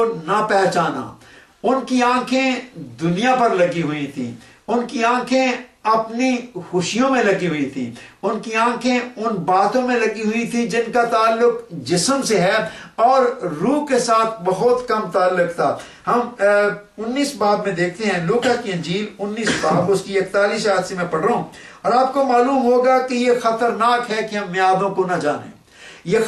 ना पहचाना। उनकी आंखें दुनिया पर लगी हुई थी, उनकी आंखें अपनी खुशियों में लगी हुई थी, उनकी आंखें उन बातों में लगी हुई थी जिनका ताल्लुक जिस्म से है और रूह के साथ बहुत कम ताल्लुक था। हम 19 बाब में देखते हैं, लूका की इंजील 19 बाब उसकी 41 आयत से मैं पढ़ रहा हूं, और आपको मालूम होगा कि यह खतरनाक है कि हम मियादों को न जाने। यह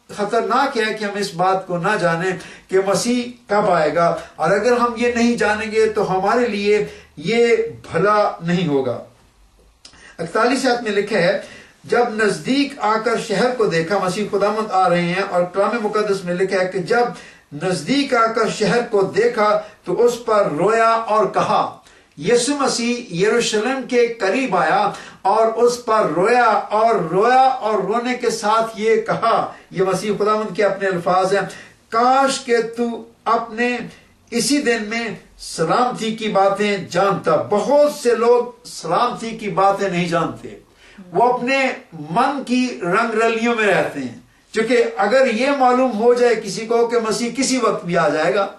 खतरनाक है कि हम इस बात को ना जाने कि मसीह कब आएगा, और अगर हम ये नहीं जानेंगे तो हमारे लिए ये भला नहीं होगा। 41 आयत में लिखा है, जब नजदीक आकर शहर को देखा, मसीह खुदावंद आ रहे हैं, और कलाम मुकद्दस में लिखा है कि जब नजदीक आकर शहर को देखा तो उस पर रोया और कहा। यीशु मसीह यरूशलेम के करीब आया और उस पर रोया और रोने के साथ ये कहा, ये मसीह खुदावंद के अपने अल्फाज हैं, काश के तू अपने इसी दिन में सलामती की बातें जानता। बहुत से लोग सलामती की बातें नहीं जानते, वो अपने मन की रंगरलियों में रहते हैं। क्योंकि अगर ये मालूम हो जाए किसी को कि मसीह किसी वक्त भी आ जाएगा,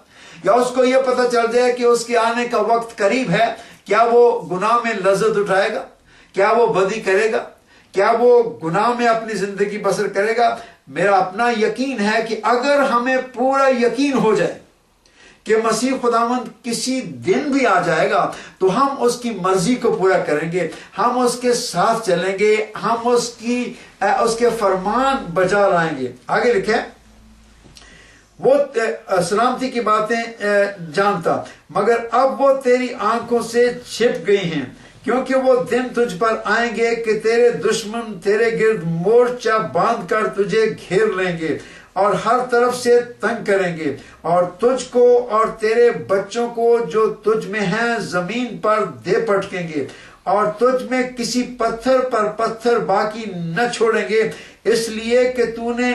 या उसको ये पता चल जाए कि उसके आने का वक्त करीब है, क्या वो गुनाह में लज्जत उठाएगा? क्या वो बदी करेगा? क्या वो गुनाह में अपनी जिंदगी बसर करेगा? मेरा अपना यकीन है कि अगर हमें पूरा यकीन हो जाए कि मसीह खुदावंद किसी दिन भी आ जाएगा, तो हम उसकी मर्जी को पूरा करेंगे, हम उसके साथ चलेंगे, हम उसके फरमान बजा लाएंगे। आगे लिखे, वो सलामती की बातें जानता, मगर अब वो तेरी आंखों से छिप गई हैं, क्योंकि वो दिन तुझ पर आएंगे कि तेरे दुश्मन तेरे गिर्द मोर्चा बांध कर तुझे घेर लेंगे और हर तरफ से तंग करेंगे, और तुझको और तेरे बच्चों को जो तुझ में हैं जमीन पर दे पटकेंगे, और तुझ में किसी पत्थर पर पत्थर बाकी न छोड़ेंगे, इसलिए कि तूने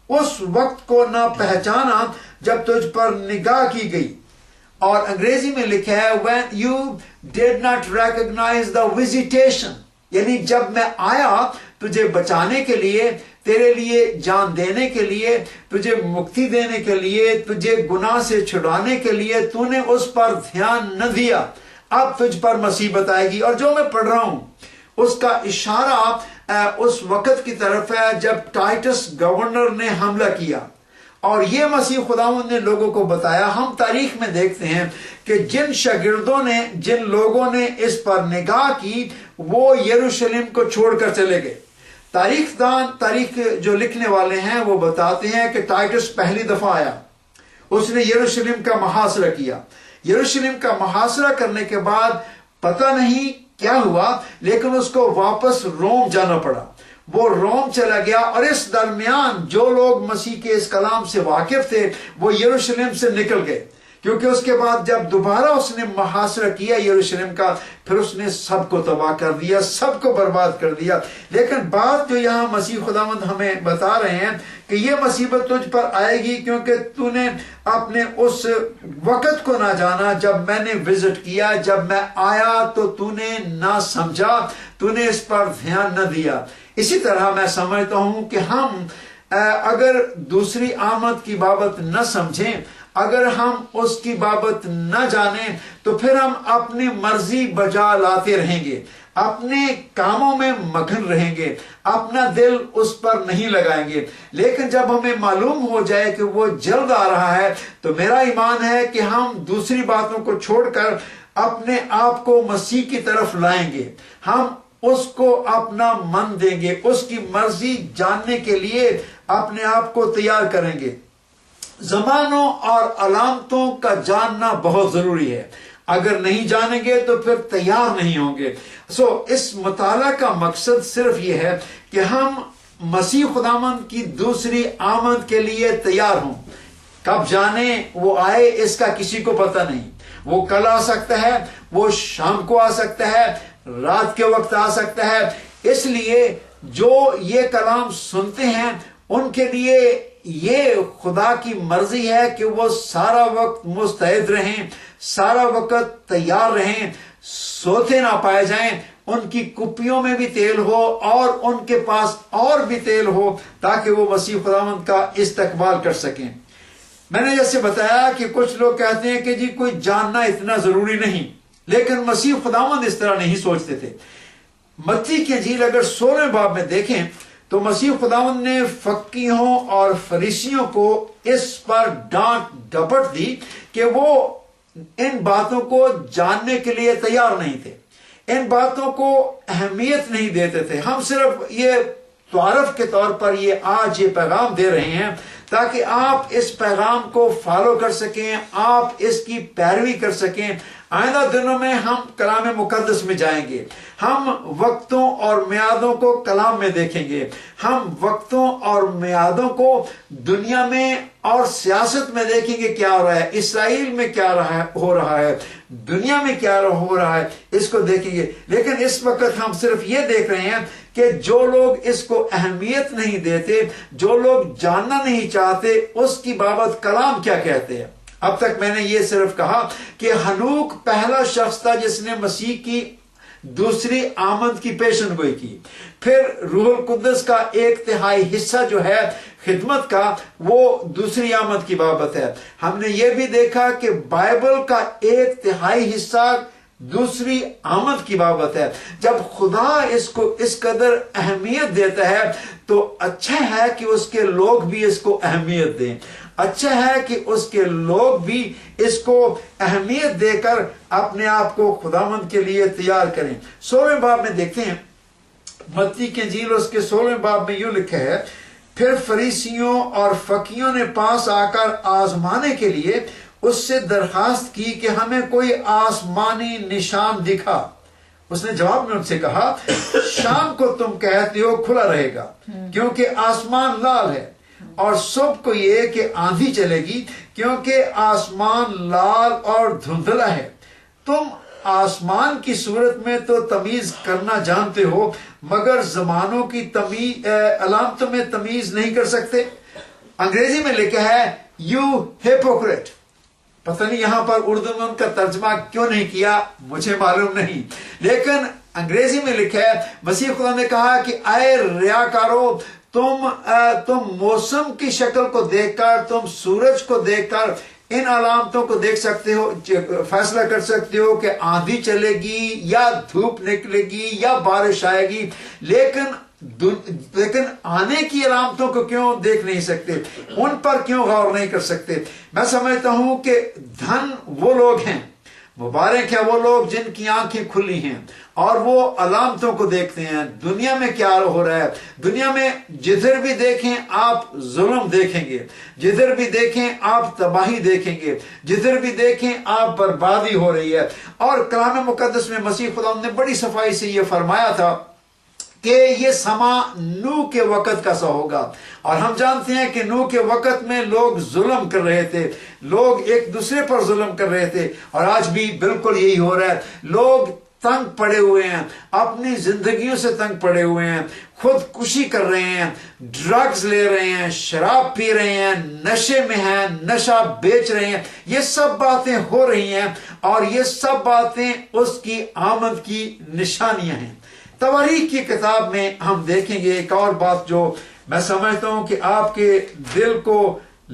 उस वक्त को ना पहचाना जब तुझ पर निगाह की गई। और अंग्रेजी में लिखा है, when you did not recognize the visitation, यानी जब मैं आया तुझे बचाने के लिए, तेरे लिए जान देने के लिए, तुझे मुक्ति देने के लिए, तुझे गुनाह से छुड़ाने के लिए, तूने उस पर ध्यान न दिया। अब तुझ पर मुसीबत आएगी। और जो मैं पढ़ रहा हूं उसका इशारा उस वक्त की तरफ है जब टाइटस गवर्नर ने हमला किया, और ये मसीह खुदावंद ने लोगों को बताया। हम तारीख में देखते हैं कि जिन शागिर्दों ने, जिन लोगों ने इस पर निगाह की, वो यरूशलेम को छोड़कर चले गए। तारीख जो लिखने वाले हैं वो बताते हैं कि टाइटस पहली दफा आया, उसने यरूशलेम का मुहासरा किया। यरूशलेम का मुहासरा करने के बाद पता नहीं क्या हुआ, लेकिन उसको वापस रोम जाना पड़ा। वो रोम चला गया, और इस दरमियान जो लोग मसीह के इस कलाम से वाकिफ थे वो यरूशलेम से निकल गए, क्योंकि उसके बाद जब दोबारा उसने मुहासरा किया यरूशलेम का, फिर उसने सबको तबाह कर दिया, सबको बर्बाद कर दिया। लेकिन बात जो यहाँ मसीह खुदावंद हमें बता रहे हैं कि ये मुसीबत तुझ पर आएगी क्योंकि तूने अपने उस वक्त को ना जाना जब मैंने विजिट किया, जब मैं आया तो तूने ना समझा, तूने इस पर ध्यान न दिया। इसी तरह मैं समझता हूं कि हम अगर दूसरी आमद की बाबत न समझें, अगर हम उसकी बाबत न जाने, तो फिर हम अपनी मर्जी बजा लाते रहेंगे, अपने कामों में मगन रहेंगे, अपना दिल उस पर नहीं लगाएंगे। लेकिन जब हमें मालूम हो जाए कि वो जल्द आ रहा है, तो मेरा ईमान है कि हम दूसरी बातों को छोड़कर अपने आप को मसीह की तरफ लाएंगे, हम उसको अपना मन देंगे, उसकी मर्जी जानने के लिए अपने आप को तैयार करेंगे। जमानों और अलामतों का जानना बहुत जरूरी है, अगर नहीं जानेंगे तो फिर तैयार नहीं होंगे। इस मुताला का मकसद सिर्फ ये है कि हम मसीह खुदावंद की दूसरी आमद के लिए तैयार हों। कब जाने वो आए इसका किसी को पता नहीं, वो कल आ सकता है, वो शाम को आ सकता है, रात के वक्त आ सकता है। इसलिए जो ये कलाम सुनते हैं उनके लिए ये खुदा की मर्जी है कि वो सारा वक्त मुस्तैद रहें, सारा वक्त तैयार रहें, सोते ना पाए जाएं, उनकी कुप्पियों में भी तेल हो और उनके पास और भी तेल हो, ताकि वो मसीह खुदावंद का इस्तकबाल कर सकें। میں نے جیسے بتایا کہ کچھ لوگ کہتے ہیں کہ جی کوئی جاننا اتنا ضروری نہیں، لیکن مسیح خداوند اس طرح نہیں سوچتے تھے۔ متی کی انجیل اگر 16 باب میں دیکھیں تو مسیح خداوند نے فقیہوں اور فریسیوں کو اس پر ڈانٹ ڈپٹ دی کہ وہ ان باتوں کو جاننے کے لیے تیار نہیں تھے، ان باتوں کو اہمیت نہیں دیتے تھے۔ ہم صرف یہ تعارف کے طور پر آج یہ پیغام دے رہے ہیں تاکہ آپ اس پیغام کو فالو کر سکیں، آپ اس کی پیروی کر سکیں۔ آئندہ دنوں میں ہم کلام مقدس میں جائیں گے، ہم وقتوں اور میعادوں کو کلام میں دیکھیں گے، ہم وقتوں اور میعادوں کو دنیا میں اور سیاست میں دیکھیں گے کیا ہو رہا ہے، اسرائیل میں کیا ہو رہا ہے، دنیا میں کیا ہو رہا ہے، اس کو دیکھیں گے۔ لیکن اس وقت ہم صرف یہ دیکھ رہے ہیں کہ جو لوگ اس کو اہمیت نہیں دیتے، جو لوگ جاننا نہیں چاہتے، اس کی بابت کلام کیا کہتے ہیں۔ اب تک میں نے یہ صرف کہا کہ ہنوک پہلا شخص تھا جس نے مسیح کی دوسری آمد کی پیشن گوئی کی، پھر روح القدس کا 1/3 حصہ جو ہے خدمت کا وہ دوسری آمد کی بابت ہے۔ ہم نے یہ بھی دیکھا کہ بائبل کا 1/3 حصہ دوسری آمد کی بابت ہے۔ جب خدا اس کو اس قدر اہمیت دیتا ہے تو اچھا ہے کہ اس کے لوگ بھی اس کو اہمیت دیں، اچھا ہے کہ اس کے لوگ بھی اس کو اہمیت دے کر اپنے آپ کو خداوند کے لیے تیار کریں۔ 16 باب میں دیکھتے ہیں متی کی انجیل، اس کے 16 باب میں یوں لکھا ہے، پھر فریسیوں اور فقیوں نے پاس آ کر آزمانے کے لیے اس سے درخواست کی کہ ہمیں کوئی آسمانی نشان دکھا۔ اس نے جواب میں ان سے کہا، شام کو تم کہتے ہو کھلا رہے گا کیونکہ آسمان لال ہے، اور صبح کو یہ کہ آندھی چلے گی کیونکہ آسمان لال اور دھندلا ہے۔ تم آسمان کی صورت میں تو تمیز کرنا جانتے ہو، مگر زمانوں کی علامتوں میں تمیز نہیں کر سکتے۔ انگریزی میں لکھا ہے یو ہیپوکریٹ۔ پتہ نہیں یہاں پر اردو میں ان کا ترجمہ کیوں نہیں کیا، مجھے معلوم نہیں، لیکن انگریزی میں لکھا ہے، مسیح خدا نے کہا کہ اے ریاکارو، تم موسم کی شکل کو دیکھ کر، تم سورج کو دیکھ کر ان علامتوں کو دیکھ سکتے ہو، فیصلہ کر سکتے ہو کہ آندھی چلے گی یا دھوپ نکلے گی یا بارش آئے گی، لیکن آنے کی علامتوں کو کیوں دیکھ نہیں سکتے، ان پر کیوں غور نہیں کر سکتے۔ میں سمجھتا ہوں کہ دھن وہ لوگ ہیں، مبارک ہے وہ لوگ جن کی آنکھیں کھلی ہیں اور وہ علامتوں کو دیکھتے ہیں۔ دنیا میں کیا ہو رہا ہے، دنیا میں جدھر بھی دیکھیں آپ ظلم دیکھیں گے، جدھر بھی دیکھیں آپ تباہی دیکھیں گے، جدھر بھی دیکھیں آپ بربادی ہو رہی ہے۔ اور کلام مقدس میں مسیح خدا نے بڑی صفائی سے یہ فرمایا تھا کہ یہ سما نوح کے وقت کا سا ہوگا، اور ہم جانتے ہیں کہ نوح کے وقت میں لوگ ظلم کر رہے تھے، لوگ ایک دوسرے پر ظلم کر رہے تھے، اور آج بھی بالکل یہی ہو رہا ہے۔ لوگ تنگ پڑے ہوئے ہیں، اپنی زندگیوں سے تنگ پڑے ہوئے ہیں، خودکشی کر رہے ہیں، ڈرگز لے رہے ہیں، شراب پی رہے ہیں، نشے میں ہیں، نشہ بیچ رہے ہیں۔ یہ سب باتیں ہو رہی ہیں اور یہ سب باتیں اس کی آمد کی نشانیاں ہیں۔ تواریخ کی کتاب میں ہم دیکھیں گے ایک اور بات جو میں سمجھتا ہوں کہ آپ کے دل کو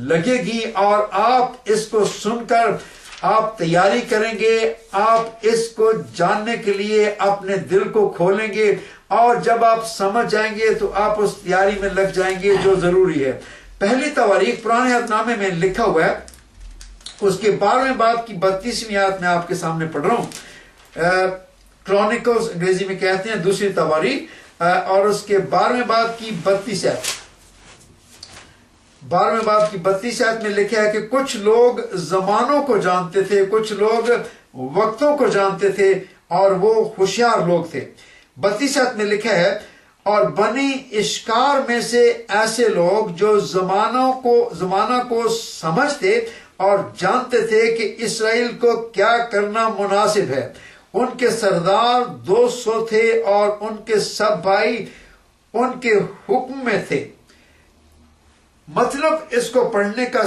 لگے گی، اور آپ اس کو سن کر آپ تیاری کریں گے، آپ اس کو جاننے کے لیے اپنے دل کو کھولیں گے، اور جب آپ سمجھ جائیں گے تو آپ اس تیاری میں لگ جائیں گے جو ضروری ہے۔ پہلی تواریخ پرانے عہد نامے میں لکھا ہوا ہے، اس کے 12ویں باب کی 32ویں آیت میں آپ کے سامنے پڑھ رہا ہوں۔ کرونیکلز انگریزی میں کہتے ہیں، دوسری تواریخ، اور اس کے 12ویں باب کی 32 آیت، 12ویں باب کی 32 آیت میں لکھا ہے کہ کچھ لوگ زمانوں کو جانتے تھے، کچھ لوگ وقتوں کو جانتے تھے، اور وہ ہوشیار لوگ تھے۔ 32 آیت میں لکھا ہے، اور بنی اشکار میں سے ایسے لوگ جو زمانہ کو سمجھتے اور جانتے تھے کہ اسرائیل کو کیا کرنا مناسب ہے۔ ان کے سردار 200 تھے اور ان کے سب بھائی ان کے حکم میں تھے۔ مطلب اس کو پڑھنے کا